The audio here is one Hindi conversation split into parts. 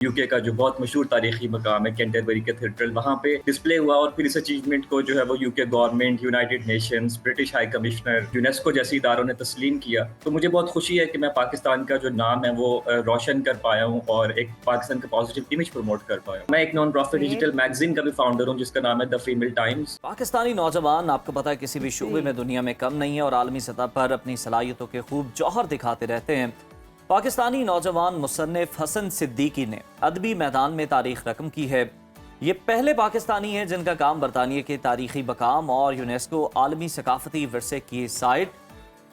यूके का जो बहुत मशहूर तारीखी मकाम है कैंटरबरी कैथेड्रल, वहाँ पे डिस्प्ले हुआ और फिर इस अचीवमेंट को जो है वो UK government, United Nations, British high commissioner, UNESCO जैसी इदारों ने तस्लीम किया। तो मुझे बहुत खुशी है कि मैं पाकिस्तान का जो नाम है वो रोशन कर पाया हूँ और एक पाकिस्तान का पॉजिटिव इमेज प्रमोट कर पाया हूँ। मैं एक नॉन प्रॉफिट डिजिटल मैगजीन का भी फाउंडर हूँ जिसका नाम है द फीमेल टाइम्स। पाकिस्तानी नौजवान आपको पता है किसी भी शूबे में दुनिया में कम नहीं है और आलमी सतह पर अपनी सलाहियतों के खूब जौहर दिखाते रहते हैं। पाकिस्तानी नौजवान मुसन्निफ हसन सिद्दीकी ने अदबी मैदान में तारीख रकम की है। ये पहले पाकिस्तानी हैं जिनका काम बरतानिया के तारीखी मकाम और यूनेस्को आलमी सकाफती विरसे की साइट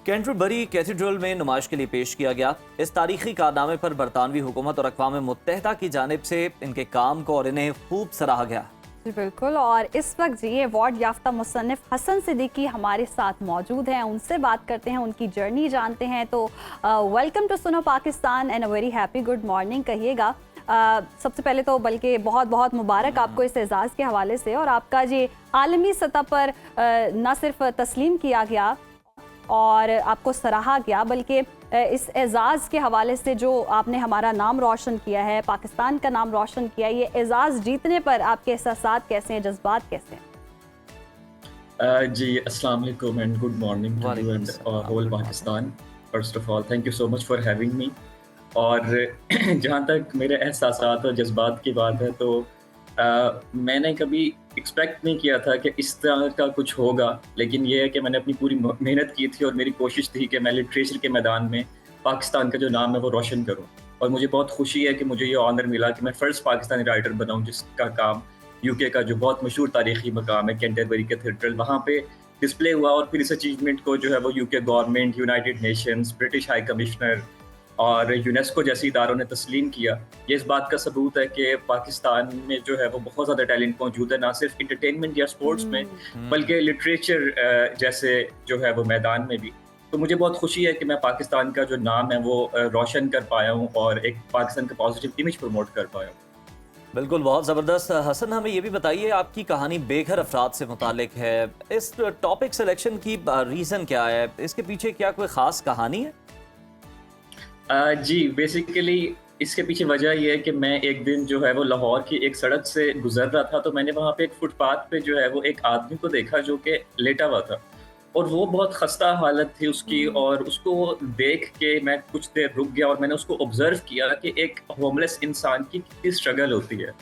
कैंटरबरी कैथेड्रल में नुमाइश के लिए पेश किया गया। इस तारीखी कारनामे पर बरतानवी हुकूमत और अक़वाम मुत्तहिदा की जानिब से इनके काम को और इन्हें खूब सराहा गया। जी बिल्कुल। और इस वक्त जी अवार्ड याफ्ता मुसन्निफ हसन सिद्दीकी हमारे साथ मौजूद हैं, उनसे बात करते हैं, उनकी जर्नी जानते हैं। तो वेलकम टू सुनो Pakistan and a very happy good morning कहिएगा। सबसे पहले तो बल्कि बहुत बहुत मुबारक आपको इस एजाज़ के हवाले से, और आपका जी आलमी सतह पर न सिर्फ तस्लीम किया गया और आपको सराहा गया, बल्कि इस एजाज़ के हवाले से जो आपने हमारा नाम रोशन किया है, पाकिस्तान का नाम रोशन किया है, ये एजाज़ जीतने पर आपके एहसासात कैसे हैं, जज्बात कैसे हैं? जी अस्सलाम वालेकुम and good morning to you and whole Pakistan. First of all thank you so much for having me. और जहाँ तक मेरे एहसासात और जज्बात की बात है तो मैंने कभी एक्सपेक्ट नहीं किया था कि इस तरह का कुछ होगा, लेकिन ये है कि मैंने अपनी पूरी मेहनत की थी और मेरी कोशिश थी कि मैं लिटरेचर के मैदान में पाकिस्तान का जो नाम है वो रोशन करूं। और मुझे बहुत खुशी है कि मुझे ये ऑनर मिला कि मैं फ़र्स्ट पाकिस्तानी राइटर बनाऊं जिसका काम यूके का जो बहुत मशहूर तारीखी मकाम है कैंटरबरी कैथेड्रल, वहाँ पे डिस्प्ले हुआ और फिर इस अचीवमेंट को जो है वो UK government, United Nations, British high commissioner और यूनेस्को जैसी इदारों ने तस्लीम किया। ये इस बात का सबूत है कि पाकिस्तान में जो है वो बहुत ज़्यादा टैलेंट मौजूद है, ना सिर्फ इंटरटेनमेंट या स्पोर्ट्स में बल्कि लिटरेचर जैसे जो है वो मैदान में भी। तो मुझे बहुत खुशी है कि मैं पाकिस्तान का जो नाम है वो रोशन कर पाया हूँ और एक पाकिस्तान का पॉजिटिव इमेज प्रमोट कर पाया हूँ। बिल्कुल, बहुत ज़बरदस्त। हसन, हमें ये भी बताइए, आपकी कहानी बेघर अफराद से मुतालिक है। इस टॉपिक सिलेक्शन की रीज़न क्या है? इसके पीछे क्या कोई ख़ास कहानी है? जी बेसिकली इसके पीछे वजह ये है कि मैं एक दिन जो है वो लाहौर की एक सड़क से गुजर रहा था, तो मैंने वहाँ पे एक फुटपाथ पे जो है वो एक आदमी को देखा जो कि लेटा हुआ था और वो बहुत खस्ता हालत थी उसकी। और उसको देख के मैं कुछ देर रुक गया और मैंने उसको ऑब्जर्व किया कि एक होमलेस इंसान की कितनी स्ट्रगल होती है।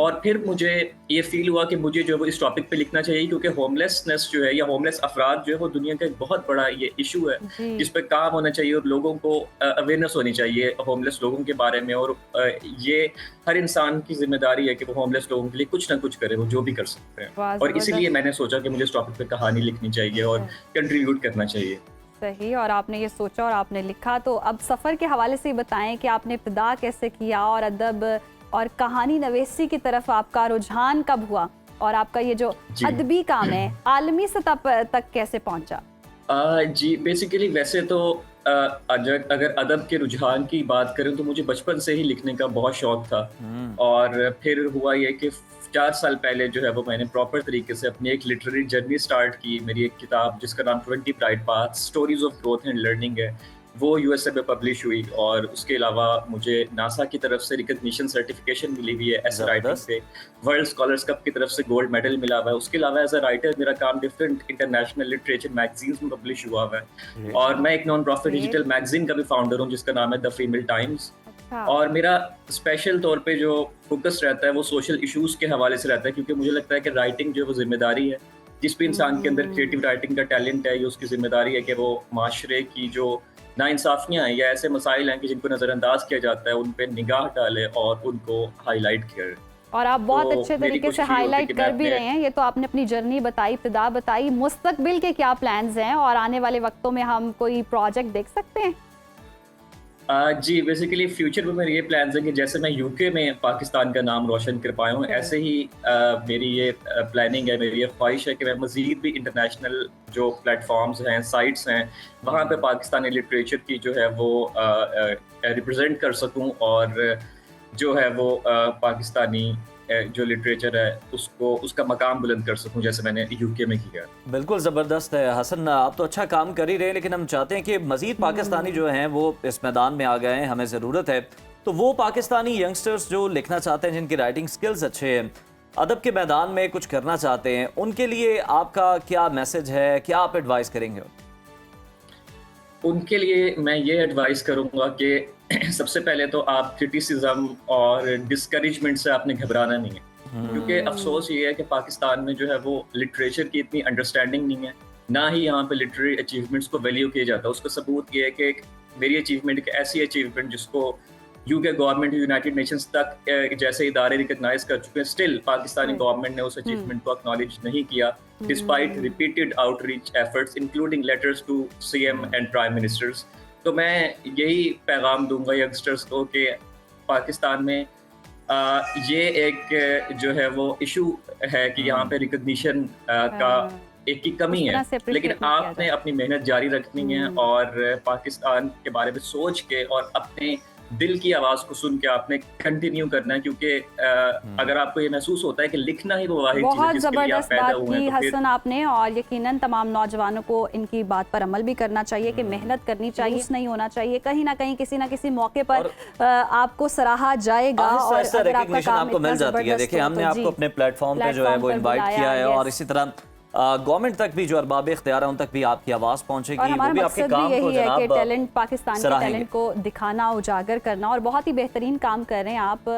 और फिर मुझे ये फील हुआ कि मुझे जो है वो इस टॉपिक पे लिखना चाहिए, क्योंकि होमलेसनेस जो है या होमलेस अफराद जो है वो दुनिया का एक बहुत बड़ा ये इशू है जिस पे काम होना चाहिए और लोगों को अवेयरनेस होनी चाहिए होमलेस लोगों के बारे में। और ये हर इंसान की जिम्मेदारी है कि वो होमलेस लोगों के लिए कुछ ना कुछ करे, वो जो भी कर सकते हैं। और इसीलिए मैंने सोचा कि मुझे इस टॉपिक पे कहानी लिखनी चाहिए और कंट्रीब्यूट करना चाहिए। सही, और आपने ये सोचा और आपने लिखा। तो अब सफ़र के हवाले से बताएं कि आपने इब्तिदा कैसे किया और अदब और कहानी नवेसी की तरफ आपका रुझान कब हुआ, और आपका ये जो अदबी काम है आलमी सतह तक कैसे पहुंचा? जी बेसिकली वैसे तो अगर अदब के रुझान की बात करें तो मुझे बचपन से ही लिखने का बहुत शौक था। और फिर हुआ ये कि 4 साल पहले जो है वो मैंने प्रॉपर तरीके से अपनी एक लिटरेरी जर्नी स्टार्ट की। मेरी एक किताब जिसका नाम 20 bright paths stories of growth and learning है, वो यूएसए में पब्लिश हुई। और उसके अलावा मुझे नासा की तरफ से रिकग्निशन सर्टिफिकेशन मिली हुई है ऐसे राइटिंग पे। वर्ल्ड स्कॉलर्स कप की तरफ से गोल्ड मेडल मिला हुआ है। उसके अलावा एज अ राइटर मेरा काम डिफरेंट इंटरनेशनल लिटरेचर मैगजीन्स में पब्लिश हुआ हुआ है। और मैं एक नॉन प्रॉफिट डिजिटल मैगजीन का भी फाउंडर हूँ जिसका नाम है द फीमेल टाइम्स। और मेरा स्पेशल तौर पे जो फोकस रहता है वो सोशल इश्यूज के हवाले से रहता है, क्योंकि मुझे लगता है कि राइटिंग जो है वो जिम्मेदारी है। जिस भी इंसान के अंदर क्रिएटिव राइटिंग का टैलेंट है, ये उसकी जिम्मेदारी है कि वो माशरे की जो नाइंसाफियां हैं या ऐसे मसाइल हैं कि जिनको नज़रअंदाज किया जाता है, उन पे निगाह डाले और उनको हाईलाइट करे। और आप बहुत तो अच्छे तरीके से हाईलाइट कर भी रहे हैं। ये तो आपने अपनी जर्नी बताई, इब्तिदा बताई। मुस्तकबिल के क्या प्लान्स हैं और आने वाले वक्तों में हम कोई प्रोजेक्ट देख सकते हैं? जी बेसिकली फ्यूचर में मेरे ये प्लान्स हैं कि जैसे मैं यूके में पाकिस्तान का नाम रोशन कर पाया हूँ, ऐसे ही मेरी ये प्लानिंग है, मेरी ये ख्वाहिश है कि मैं मज़ीद भी इंटरनेशनल जो प्लेटफॉर्म्स हैं, साइट्स हैं, वहाँ पे पाकिस्तानी लिटरेचर की जो है वो रिप्रेजेंट कर सकूँ और जो है वो पाकिस्तानी जो लिटरेचर है उसको उसका मकाम बुलंद कर सकूं जैसे मैंने यूके में किया। बिल्कुल ज़बरदस्त है हसन, आप तो अच्छा काम कर ही रहे हैं, लेकिन हम चाहते हैं कि मज़ीद पाकिस्तानी जो हैं वो इस मैदान में आ गए हैं। हमें ज़रूरत है तो वो पाकिस्तानी यंगस्टर्स जो लिखना चाहते हैं, जिनकी राइटिंग स्किल्स अच्छे हैं, अदब के मैदान में कुछ करना चाहते हैं, उनके लिए आपका क्या मैसेज है, क्या आप एडवाइस करेंगे? उनके लिए मैं ये एडवाइस करूँगा कि सबसे पहले तो आप क्रिटिसिज्म और डिस्करेजमेंट से आपने घबराना नहीं है, क्योंकि अफसोस ये है कि पाकिस्तान में जो है वो लिटरेचर की इतनी अंडरस्टैंडिंग नहीं है, ना ही यहाँ पे लिटरेरी अचीवमेंट्स को वैल्यू किया जाता है। उसका सबूत ये है कि मेरी अचीवमेंट एक ऐसी अचीवमेंट जिसको यूके गवर्नमेंट, यूनाइटेड नेशंस तक जैसे इदारे रिकग्नाइज कर चुके हैं, स्टिल पाकिस्तानी गवर्नमेंट ने उस अचीवमेंट को एक्नॉलेज नहीं किया, despite repeated outreach efforts including letters to CM and prime ministers. तो मैं यही पैगाम दूंगा यंगस्टर्स को कि पाकिस्तान में ये एक जो है वो इशू है कि यहाँ पे रिकग्निशन का एक की कमी है, लेकिन आपने अपनी मेहनत जारी रखनी है और पाकिस्तान के बारे में सोच के और अपने दिल की आवाज को सुन के आपने कंटिन्यू करना है, क्योंकि अगर आपको ये महसूस होता है कि लिखना ही वो वाहिद चीज है बहुत जिसके लिए आप जबरदस्त पैदा बात हुए की हैं, तो फिर हसन आपने, और यकीनन तमाम नौजवानों को इनकी बात पर अमल भी करना चाहिए कि मेहनत करनी चाहिए, नहीं होना चाहिए कहीं ना कहीं किसी ना किसी मौके पर आपको सराहा जाएगा और अगर आपका काम आपको मिल जाती है। देखिए, हमने आपको अपने प्लेटफॉर्म पे जो है वो इनवाइट किया है और इसी तरह गवर्नमेंट तक भी जो अरबाब इख्तियार है उन तक भी आपकी आवाज पहुंचेगी। और हमारा वो भी मकसद आपके काम भी यही को है कि जनाब टैलेंट, पाकिस्तान के सराहेंगे। टैलेंट को दिखाना, उजागर करना, और बहुत ही बेहतरीन काम कर रहे हैं आप।